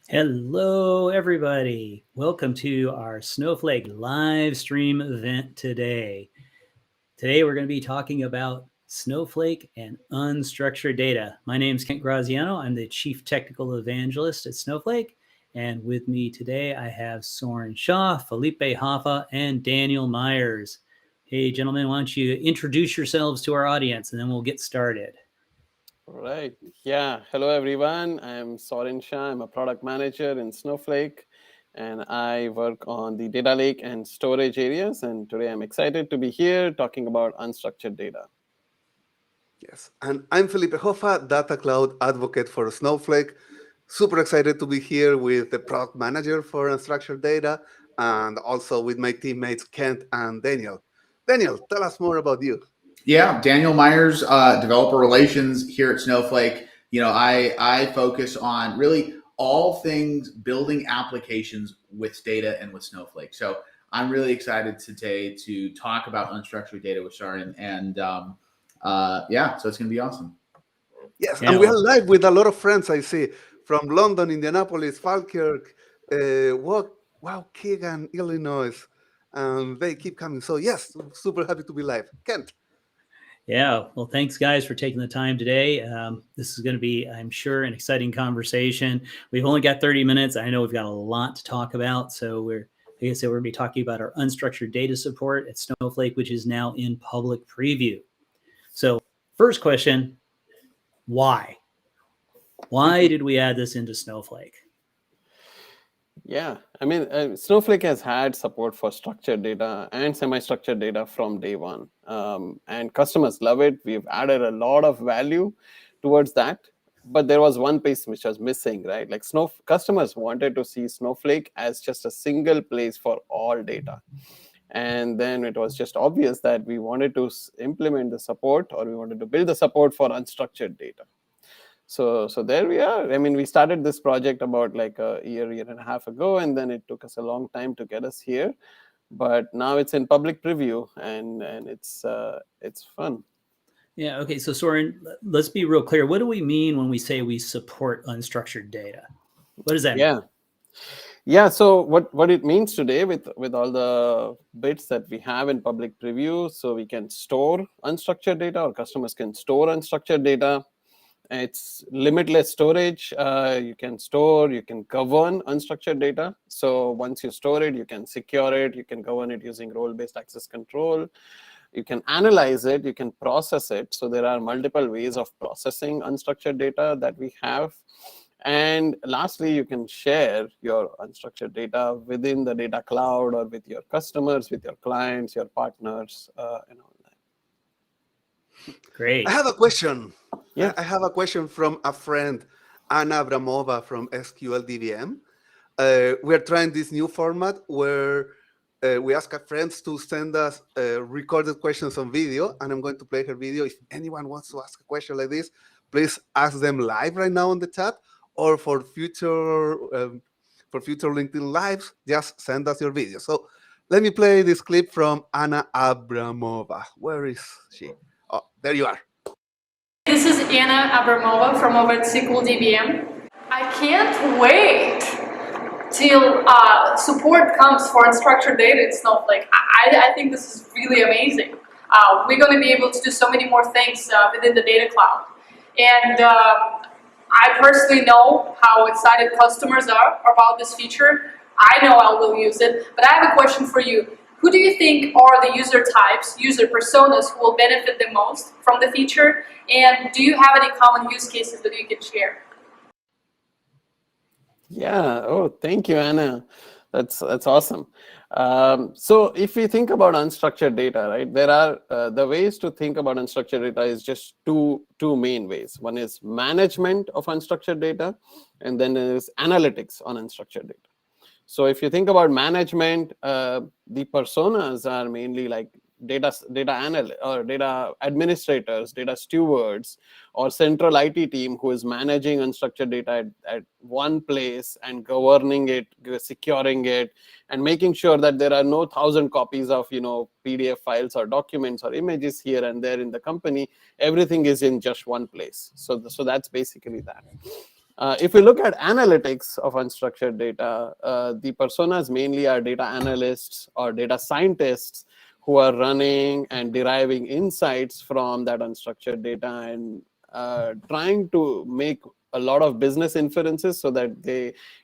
Hello, everybody. Welcome to our Snowflake live stream event today. Today, we're going to be talking about Snowflake and unstructured data. My name is Kent Graziano. I'm the Chief Technical Evangelist at Snowflake. And with me today, I have Saurin Shah, Felipe Hoffa, and Daniel Myers. Hey, gentlemen, why don't you introduce yourselves to our audience, and then we'll get started. All right. Yeah. Hello, everyone. I'm Saurin Shah. I'm a product manager in Snowflake, and I work on the data lake and storage areas. And today I'm excited to be here talking about unstructured data. Yes, and I'm Felipe Hoffa, Data Cloud Advocate for Snowflake. Super excited to be here with the product manager for Unstructured Data and also with my teammates Kent and Daniel. Daniel, tell us more about you. Yeah, Daniel Myers, developer relations here at Snowflake. I focus on really all things building applications with data and with Snowflake. So I'm really excited today to talk about unstructured data with Saurin, and so it's going to be awesome. Yes, and we are live with a lot of friends I see from London, Indianapolis, Falkirk, Keegan, Illinois, and they keep coming. So yes, super happy to be live. Kent. Yeah, well, thanks, guys, for taking the time today. This is going to be, I'm sure, an exciting conversation. We've only got 30 minutes. I know we've got a lot to talk about. So like I said, we're going to be talking about our unstructured data support at Snowflake, which is now in public preview. So first question, why? Why did we add this into Snowflake? Yeah, I mean, Snowflake has had support for structured data and semi-structured data from day one. And customers love it. We've added a lot of value towards that. But there was one piece which was missing, right? Like customers wanted to see Snowflake as just a single place for all data. And then it was just obvious that we wanted to implement the support, or we wanted to build the support for unstructured data. So there we are. I mean, we started this project about like a year and a half ago, and then it took us a long time to get us here. But now it's in public preview, and it's fun. Yeah, okay, so Saurin, let's be real clear. What do we mean when we say we support unstructured data? What does that mean? Yeah, so what it means today with all the bits that we have in public preview, so we can store unstructured data, or customers can store unstructured data. It's limitless storage. You can store, you can govern unstructured data. So once you store it, you can secure it, you can govern it using role-based access control. You can analyze it, you can process it. So there are multiple ways of processing unstructured data that we have. And lastly, you can share your unstructured data within the data cloud, or with your customers, with your clients, your partners, and all that. Great. I have a question. Yeah. I have a question from a friend, Anna Abramova from SQLDBM. We're trying this new format where we ask our friends to send us recorded questions on video, and I'm going to play her video. If anyone wants to ask a question like this, please ask them live right now on the chat, or for future LinkedIn lives, just send us your video. So let me play this clip from Anna Abramova. Where is she? Oh, there you are. This is Anna Abramova from over at SQLDBM. I can't wait till support comes for unstructured data in Snowflake. I think this is really amazing. We're going to be able to do so many more things within the data cloud. And I personally know how excited customers are about this feature. I know I will use it, but I have a question for you. Who do you think are the user types, user personas who will benefit the most from the feature? And do you have any common use cases that you can share? Yeah. Oh, thank you, Anna. That's awesome. So if we think about unstructured data, right, there are the ways to think about unstructured data is just two main ways. One is management of unstructured data, and then there is analytics on unstructured data. So if you think about management, the personas are mainly like data analysts, or data administrators, data stewards, or central IT team who is managing unstructured data at one place and governing it, securing it, and making sure that there are no 1,000 copies of PDF files or documents or images here and there in the company. Everything is in just one place. So that's basically that. If we look at analytics of unstructured data, the personas mainly are data analysts or data scientists who are running and deriving insights from that unstructured data and trying to make a lot of business inferences so that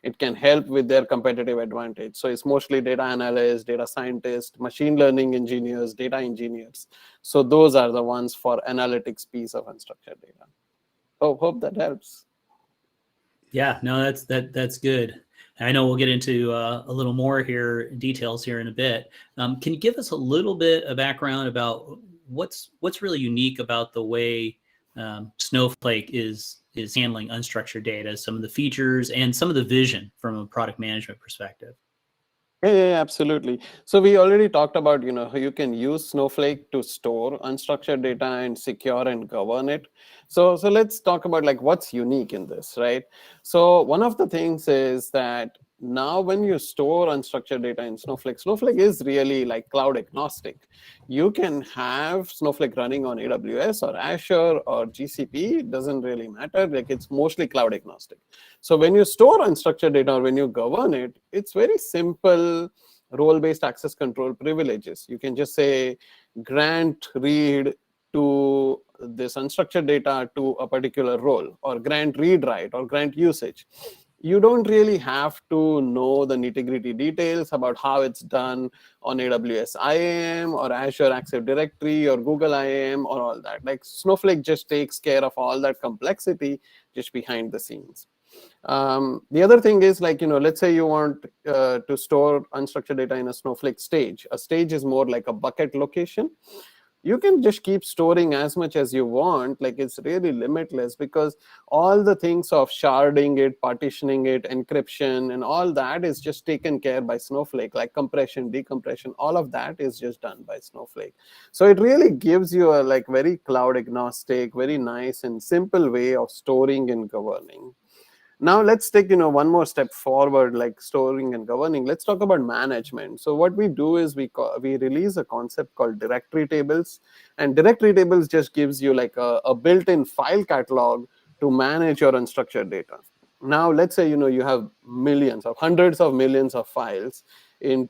it can help with their competitive advantage. So it's mostly data analysts, data scientists, machine learning engineers, data engineers. So those are the ones for analytics piece of unstructured data. Hope that helps. Yeah, no, that's good. I know we'll get into a little more details here in a bit. Can you give us a little bit of background about what's really unique about the way Snowflake is handling unstructured data, some of the features and some of the vision from a product management perspective? Yeah, absolutely. So we already talked about, how you can use Snowflake to store unstructured data and secure and govern it. So let's talk about like what's unique in this, right? So one of the things is that now when you store unstructured data in Snowflake, Snowflake is really like cloud agnostic. You can have Snowflake running on AWS or Azure or GCP. It doesn't really matter. Like it's mostly cloud agnostic. So when you store unstructured data or when you govern it, it's very simple role-based access control privileges. You can just say grant read to this unstructured data to a particular role, or grant read write, or grant usage. You don't really have to know the nitty-gritty details about how it's done on AWS IAM or Azure Active Directory or Google IAM or all that. Like Snowflake just takes care of all that complexity just behind the scenes. The other thing is like, let's say you want to store unstructured data in a Snowflake stage. A stage is more like a bucket location. You can just keep storing as much as you want. Like it's really limitless because all the things of sharding it, partitioning it, encryption, and all that is just taken care by Snowflake, like compression, decompression, all of that is just done by Snowflake. So it really gives you a like very cloud agnostic, very nice and simple way of storing and governing. Now let's take one more step forward, like storing and governing. Let's talk about management. So what we do is we release a concept called directory tables, and directory tables just gives you like a built-in file catalog to manage your unstructured data. Now let's say you have millions of hundreds of millions of files in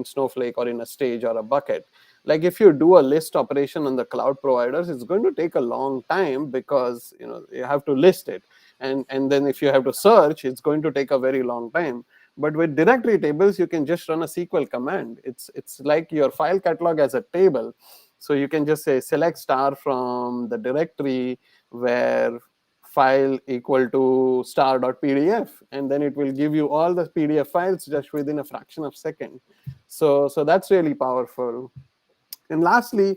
Snowflake or in a stage or a bucket. Like if you do a list operation on the cloud providers, it's going to take a long time because you have to list it. And then if you have to search, it's going to take a very long time. But with directory tables, you can just run a SQL command. It's like your file catalog as a table. So you can just say select star from the directory where file equal to star.pdf, and then it will give you all the PDF files just within a fraction of a second. So that's really powerful. And lastly,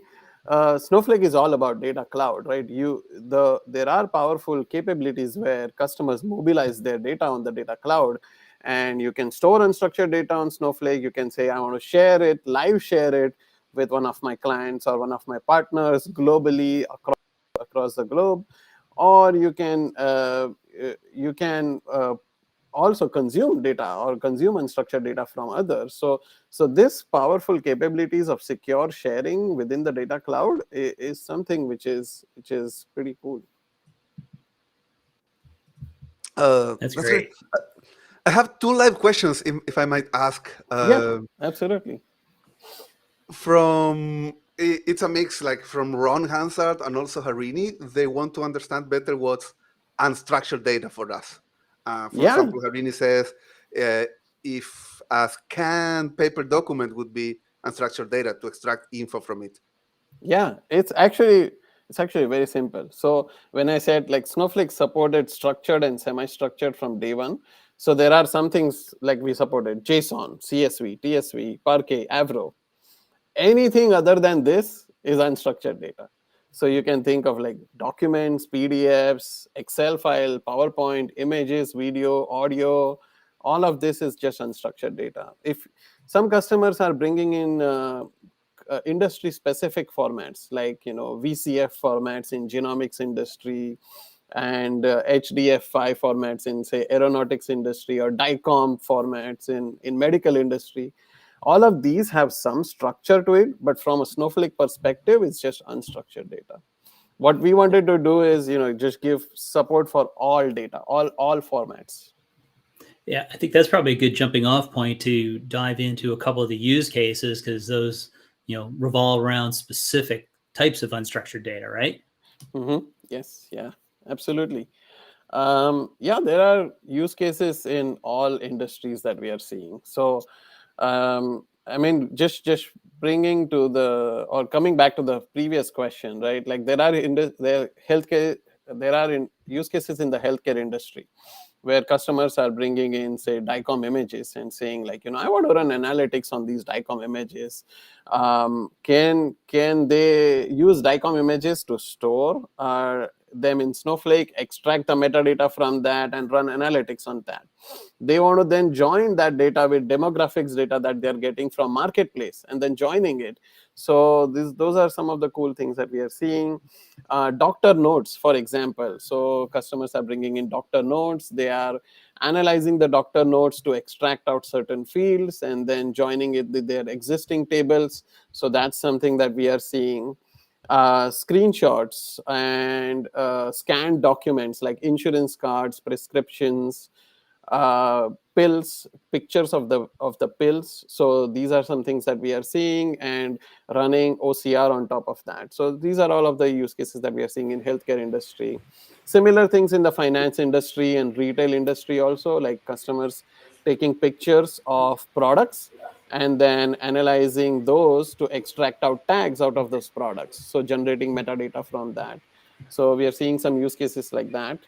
Snowflake is all about data cloud, right? There are powerful capabilities where customers mobilize their data on the data cloud, and you can store unstructured data on Snowflake. You can say, I want to share it, live share it with one of my clients or one of my partners globally across the globe, or you can also consume data or consume unstructured data from others. So this powerful capabilities of secure sharing within the data cloud is something which is pretty cool. That's great. I have two live questions, if I might ask. Yeah, absolutely. It's a mix like from Ron Hansard and also Harini. They want to understand better what's unstructured data for us. For Yeah. example, Harini says if a scanned paper document would be unstructured data to extract info from it. Yeah, it's actually very simple. So when I said like Snowflake supported structured and semi-structured from day one, so there are some things like we supported JSON, CSV, TSV, Parquet, Avro. Anything other than this is unstructured data. So you can think of like documents, PDFs, Excel file, PowerPoint, images, video, audio. All of this is just unstructured data. If some customers are bringing in industry specific formats like VCF formats in genomics industry and HDF5 formats in say aeronautics industry, or DICOM formats in medical industry. All of these have some structure to it, but from a Snowflake perspective, it's just unstructured data. What we wanted to do is, just give support for all data, all formats. Yeah, I think that's probably a good jumping off point to dive into a couple of the use cases, because those, revolve around specific types of unstructured data, right? Yes, yeah, absolutely. There are use cases in all industries that we are seeing. So, just bringing to coming back to the previous question, right? Like there are use cases in the healthcare industry where customers are bringing in, say, DICOM images and saying, like, I want to run analytics on these DICOM images. Can they use DICOM images to store them in Snowflake, extract the metadata from that, and run analytics on that? They want to then join that data with demographics data that they're getting from marketplace and then joining it. So those are some of the cool things that we are seeing. Doctor notes, for example. So customers are bringing in doctor notes. They are analyzing the doctor notes to extract out certain fields and then joining it with their existing tables. So that's something that we are seeing. Screenshots and scanned documents like insurance cards, prescriptions, pills, pictures of the pills. So these are some things that we are seeing, and running OCR on top of that. So these are all of the use cases that we are seeing in healthcare industry. Similar things in the finance industry and retail industry also, like customers taking pictures of products and then analyzing those to extract out tags out of those products. So generating metadata from that. So we are seeing some use cases like that.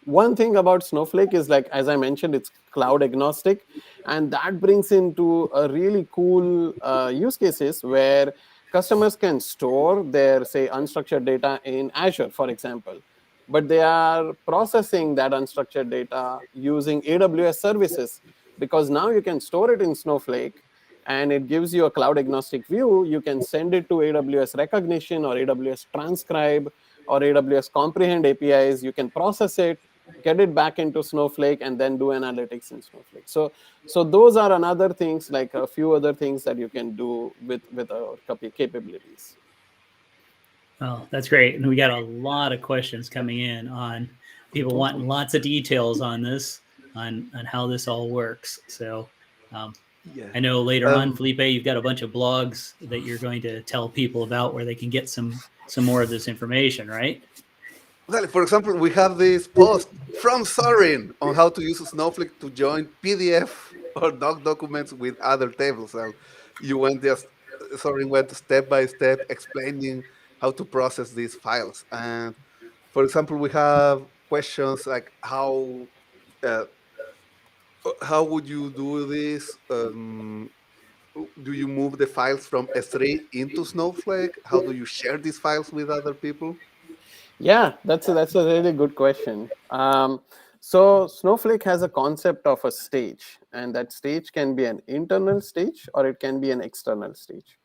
One thing about Snowflake is, like, as I mentioned, it's cloud agnostic, and that brings into a really cool use cases where customers can store their, say, unstructured data in Azure, for example, but they are processing that unstructured data using AWS services, because now you can store it in Snowflake and it gives you a cloud agnostic view. You can send it to AWS Recognition or AWS Transcribe or AWS Comprehend APIs. You can process it, get it back into Snowflake, and then do analytics in Snowflake. So those are another things, like a few other things that you can do with our capabilities. Oh, that's great. And we got a lot of questions coming in on people wanting lots of details on this, on how this all works. So Yeah. I know later on, Felipe, you've got a bunch of blogs that you're going to tell people about where they can get some more of this information, right? Well, for example, we have this post from Saurin on how to use Snowflake to join PDF or doc documents with other tables. So Saurin went step by step explaining how to process these files. And for example, we have questions like uh, how would you do this? Do you move the files from S3 into Snowflake? How do you share these files with other people? Yeah, that's a really good question. So Snowflake has a concept of a stage, and that stage can be an internal stage or it can be an external stage.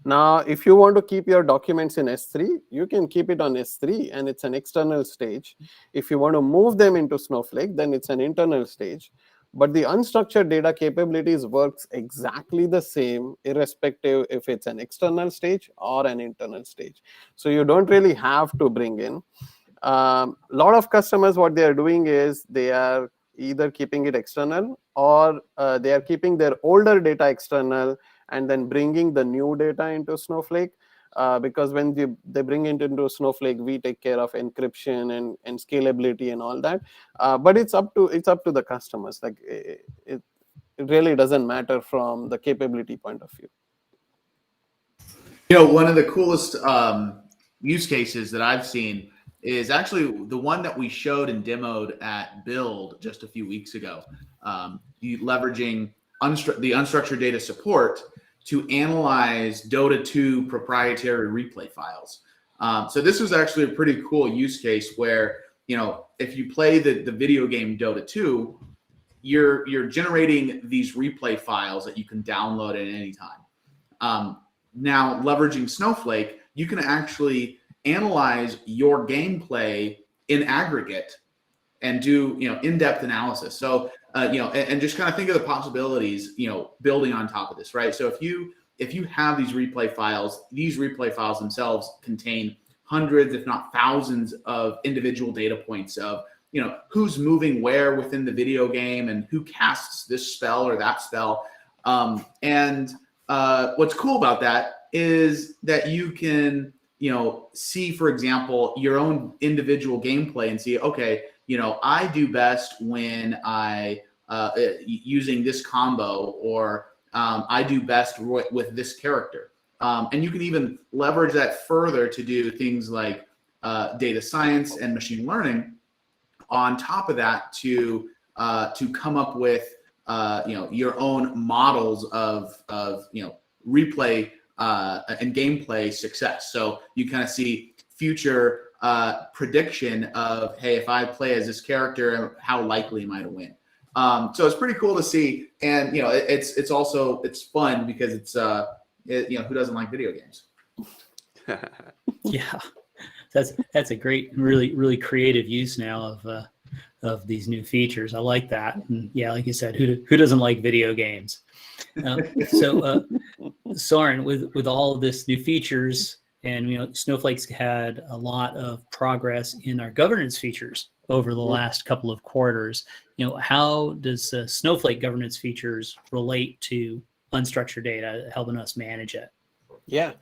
Now, if you want to keep your documents in S3, you can keep it on S3 and it's an external stage. If you want to move them into Snowflake, then it's an internal stage. But the unstructured data capabilities works exactly the same, irrespective if it's an external stage or an internal stage. So you don't really have to bring in. A lot of customers, what they are doing is they are either keeping it external, or they are keeping their older data external and then bringing the new data into Snowflake. Because when they bring it into Snowflake, we take care of encryption and scalability and all that. But it's up to the customers. Like it really doesn't matter from the capability point of view. One of the coolest use cases that I've seen is actually the one that we showed and demoed at Build just a few weeks ago. Leveraging the unstructured data support to analyze Dota 2 proprietary replay files. So this was actually a pretty cool use case where, if you play the video game Dota 2, you're generating these replay files that you can download at any time. Now, leveraging Snowflake, you can actually analyze your gameplay in aggregate and do in-depth analysis. So and just kind of think of the possibilities building on top of this, right? So if you if you have these replay files themselves contain hundreds, if not thousands, of individual data points of, who's moving where within the video game and who casts this spell or that spell. And what's cool about that is that you can, see, for example, your own individual gameplay and see, okay, I do best when I using this combo, or I do best with this character. And you can even leverage that further to do things like data science and machine learning on top of that to come up with your own models of replay and gameplay success. So you kind of see future prediction of, hey, if I play as this character, how likely am I to win? So it's pretty cool to see, and it's also fun because it's who doesn't like video games? Yeah, that's a great, really creative use now of these new features. I like that. And yeah, like you said, who doesn't like video games? So Saurin, with all of this new features, and Snowflake's had a lot of progress in our governance features over the last couple of quarters. How does Snowflake governance features relate to unstructured data, helping us manage it? Yeah.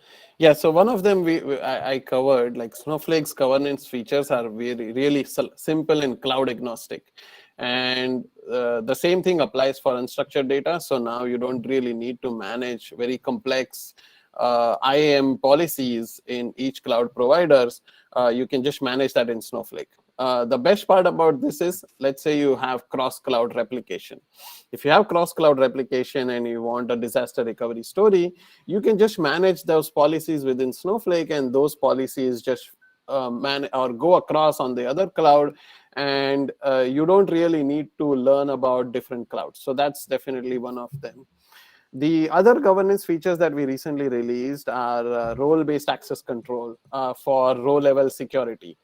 So one of them I covered, like Snowflake's governance features are really simple and cloud agnostic, and the same thing applies for unstructured data. So now you don't really need to manage very complex IAM policies in each cloud providers. You can just manage that in Snowflake. The best part about this is, let's say you have cross-cloud replication. If you have cross-cloud replication and you want a disaster recovery story, you can just manage those policies within Snowflake, and those policies just go across on the other cloud, and you don't really need to learn about different clouds. So that's definitely one of them. The other governance features that we recently released are role-based access control for row-level security.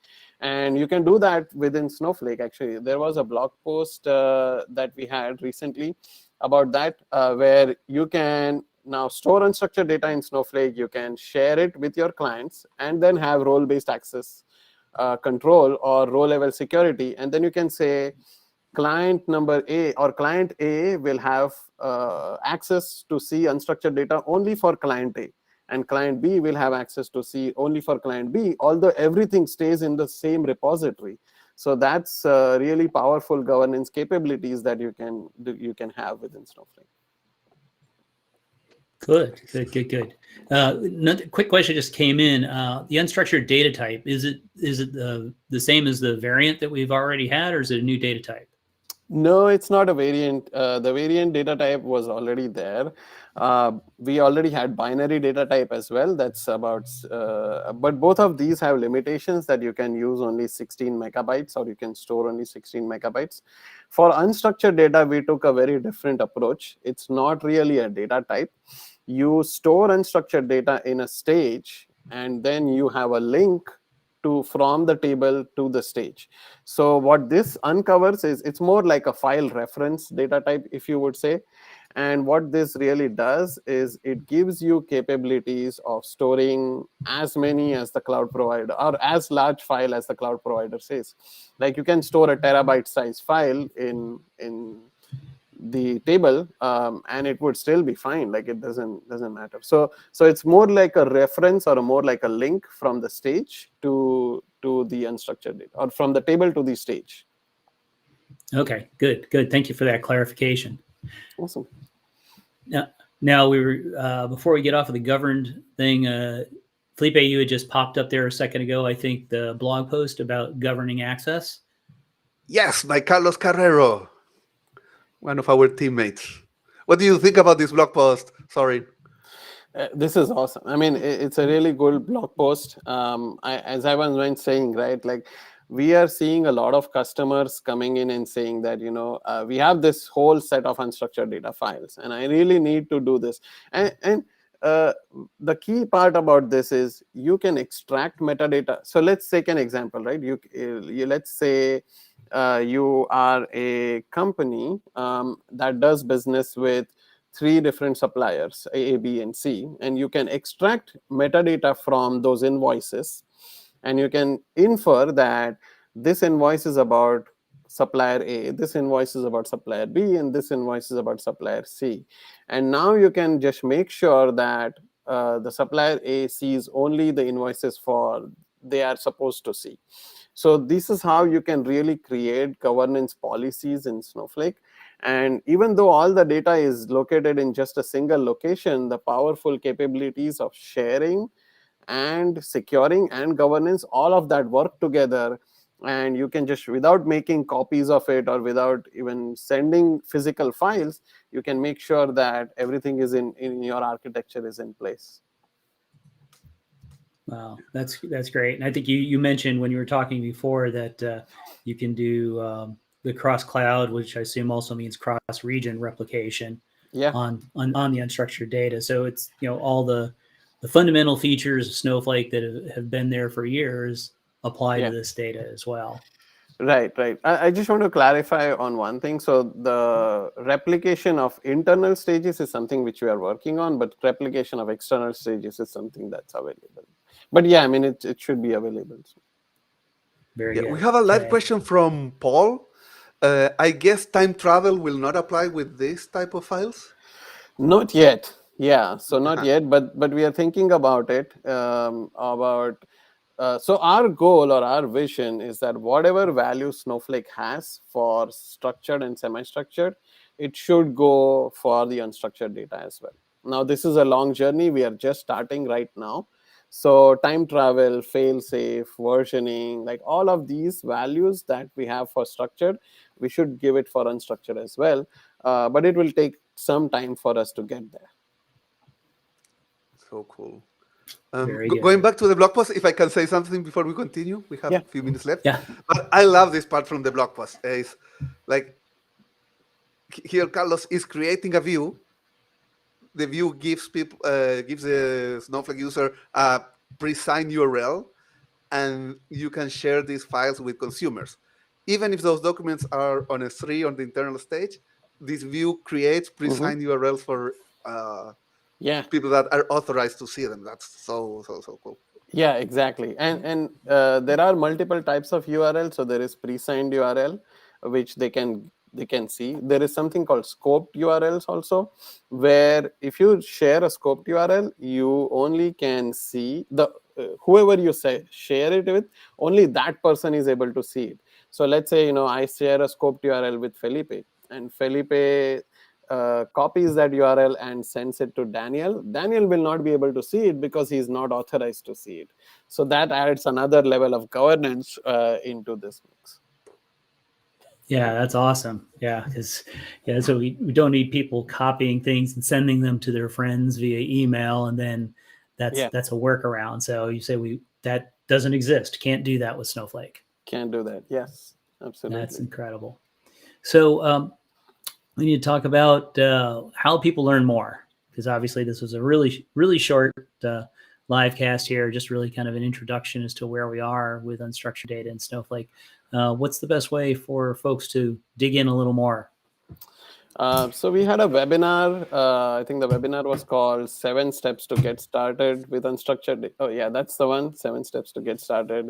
And you can do that within Snowflake. Actually, there was a blog post that we had recently about that, where you can now store unstructured data in Snowflake. You can share it with your clients and then have role-based access control or row-level security. And then you can say, client number A or client A will have access to see unstructured data only for client A, and client B will have access to see only for client B, although everything stays in the same repository. So that's really powerful governance capabilities that you can have within Snowflake. Good. Another quick question just came in. The unstructured data type, is it the same as the variant that we've already had, or is it a new data type? No, it's not a variant. The variant data type was already there. We already had binary data type as well. That's about, but both of these have limitations that you can use only 16 megabytes or you can store only 16 megabytes. For unstructured data, we took a very different approach. It's not really a data type. You store unstructured data in a stage, and then you have a link from the table to the stage. So what this uncovers is, it's more like a file reference data type, if you would say. And what this really does is it gives you capabilities of storing as many as the cloud provider, or as large file as the cloud provider says. Like you can store a terabyte size file in the table, and it would still be fine. Like it doesn't matter. So it's more like a reference or more like a link from the stage to the unstructured data, or from the table to the stage. Okay, good. Thank you for that clarification. Awesome. Now we were before we get off of the governed thing, Felipe, you had just popped up there a second ago, I think, the blog post about governing access. Yes, by Carlos Carrero, one of our teammates. What do you think about this blog post? Sorry. This is awesome. I mean, it's a really good blog post. As I was saying, right, like we are seeing a lot of customers coming in and saying that, we have this whole set of unstructured data files, and I really need to do this. And the key part about this is you can extract metadata. So let's take an example, right? You let's say you are a company that does business with 3 different suppliers, A, B, and C, and you can extract metadata from those invoices, and you can infer that this invoice is about supplier A, this invoice is about supplier B, and this invoice is about supplier C. And now you can just make sure that the supplier A sees only the invoices for they are supposed to see. So this is how you can really create governance policies in Snowflake. And even though all the data is located in just a single location, the powerful capabilities of sharing and securing and governance, all of that work together. And you can just, without making copies of it or without even sending physical files, you can make sure that everything is in your architecture is in place. Wow, that's great. And I think you mentioned when you were talking before that you can do the cross cloud, which I assume also means cross region replication on the unstructured data. So it's, you know, all the fundamental features of Snowflake that have been there for years apply to this data as well. Right. I just want to clarify on one thing. So the replication of internal stages is something which we are working on, but replication of external stages is something that's available. But yeah, I mean, it should be available. Very good. We have a live question from Paul. I guess time travel will not apply with this type of files? Not yet. Yeah, so not yet, but we are thinking about it, so our goal or our vision is that whatever value Snowflake has for structured and semi-structured, it should go for the unstructured data as well. Now, this is a long journey. We are just starting right now. So time travel, fail-safe, versioning, like all of these values that we have for structured, we should give it for unstructured as well. But it will take some time for us to get there. So cool. Going back to the blog post, if I can say something before we continue, we have a few minutes left. Yeah. But I love this part from the blog post. It's like here, Carlos is creating a view. The view gives the Snowflake user a pre-signed URL, and you can share these files with consumers. Even if those documents are on S3 on the internal stage, this view creates pre-signed URLs for people that are authorized to see them. That's so cool. Yeah, exactly. And there are multiple types of URL. So there is pre-signed URL, which they can see. There is something called scoped URLs also, where if you share a scoped URL, you only can see the whoever you share it with, only that person is able to see it. So let's say, I share a scoped URL with Felipe, and Felipe copies that URL and sends it to Daniel. Daniel will not be able to see it because he's not authorized to see it. So that adds another level of governance into this mix. Yeah, that's awesome. Yeah, because so we don't need people copying things and sending them to their friends via email, and then that's a workaround. So you say that doesn't exist. Can't do that with Snowflake. Can't do that. Yes, absolutely. That's incredible. So we need to talk about how people learn more, because obviously this was a really short live cast here, just really kind of an introduction as to where we are with unstructured data in Snowflake. What's the best way for folks to dig in a little more? So we had a webinar. I think the webinar was called 7 Steps to Get Started with Unstructured Data. Oh, yeah, that's the one, 7 Steps to Get Started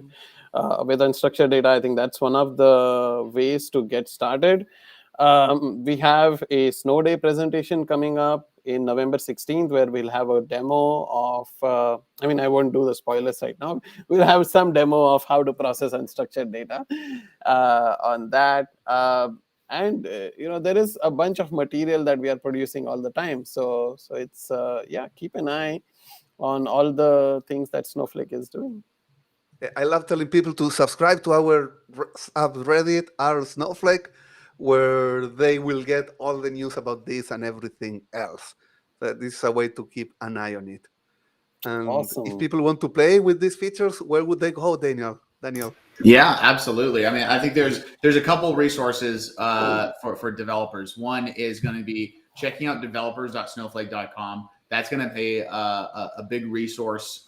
with Unstructured Data. I think that's one of the ways to get started. We have a Snow Day presentation coming up in November 16th, where we'll have a demo of, I won't do the spoilers right now. We'll have some demo of how to process unstructured data on that. And there is a bunch of material that we are producing all the time. So it's, keep an eye on all the things that Snowflake is doing. I love telling people to subscribe to our subreddit, our Snowflake, where they will get all the news about this and everything else. This is a way to keep an eye on it. And awesome. If people want to play with these features, where would they go, Daniel? Yeah, absolutely. I think there's a couple resources for developers. One is going to be checking out developers.snowflake.com. That's going to be a big resource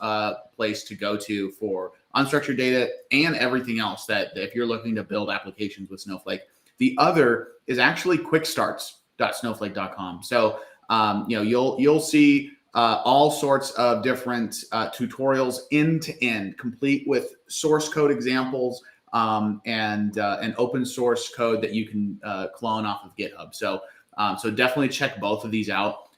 place to go to for unstructured data and everything else that if you're looking to build applications with Snowflake. The other is actually quickstarts.snowflake.com. So You'll see all sorts of different tutorials end to end, complete with source code examples and open source code that you can clone off of GitHub. So definitely check both of these out.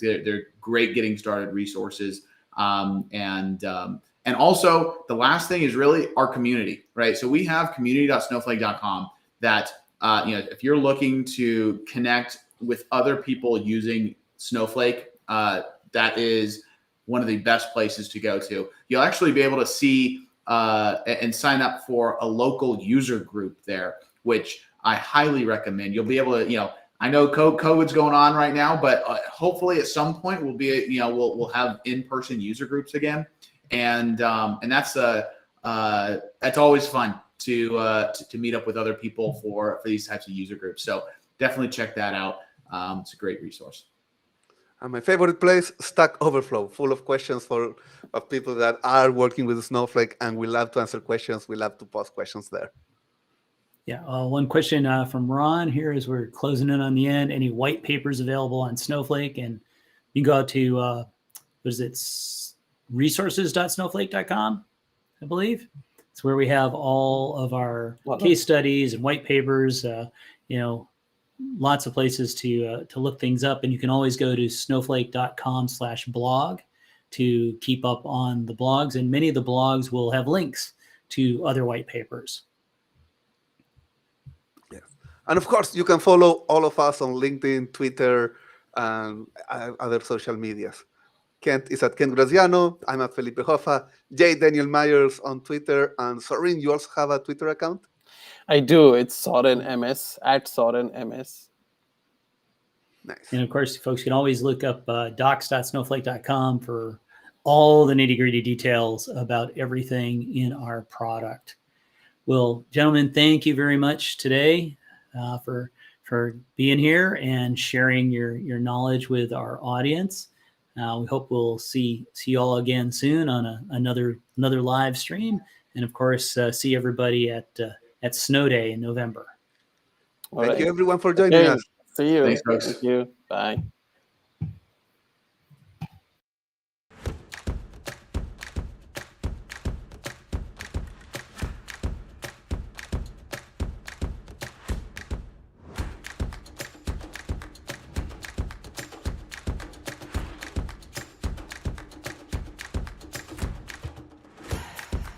They're great getting started resources. And also the last thing is really our community, right? So we have community.snowflake.com that, if you're looking to connect with other people using Snowflake, that is one of the best places to go to. You'll actually be able to see and sign up for a local user group there, which I highly recommend. You'll be able to, I know COVID's going on right now, but hopefully at some point we'll have in-person user groups again, and that's always fun to meet up with other people for these types of user groups. So definitely check that out. It's a great resource. And my favorite place, Stack Overflow, full of questions of people that are working with Snowflake, and we love to answer questions. We love to post questions there. Yeah, one question from Ron here as we're closing in on the end. Any white papers available on Snowflake? And you can go out to, resources.snowflake.com, I believe. It's where we have all of our case studies and white papers, lots of places to look things up. And you can always go to snowflake.com/blog to keep up on the blogs. And many of the blogs will have links to other white papers. And of course, you can follow all of us on LinkedIn, Twitter, and other social medias. Kent is at Kent Graziano. I'm at Felipe Hoffa. J. Daniel Myers on Twitter. And Saurin, you also have a Twitter account? I do. It's Saurin MS, at Saurin MS. Nice. And of course, folks can always look up docs.snowflake.com for all the nitty-gritty details about everything in our product. Well, gentlemen, thank you very much today. For being here and sharing your knowledge with our audience. We hope we'll see you all again soon on another live stream, and of course see everybody at Snow Day in November. Thank you everyone for joining us. See you. Thanks, folks. Thank you. Bye.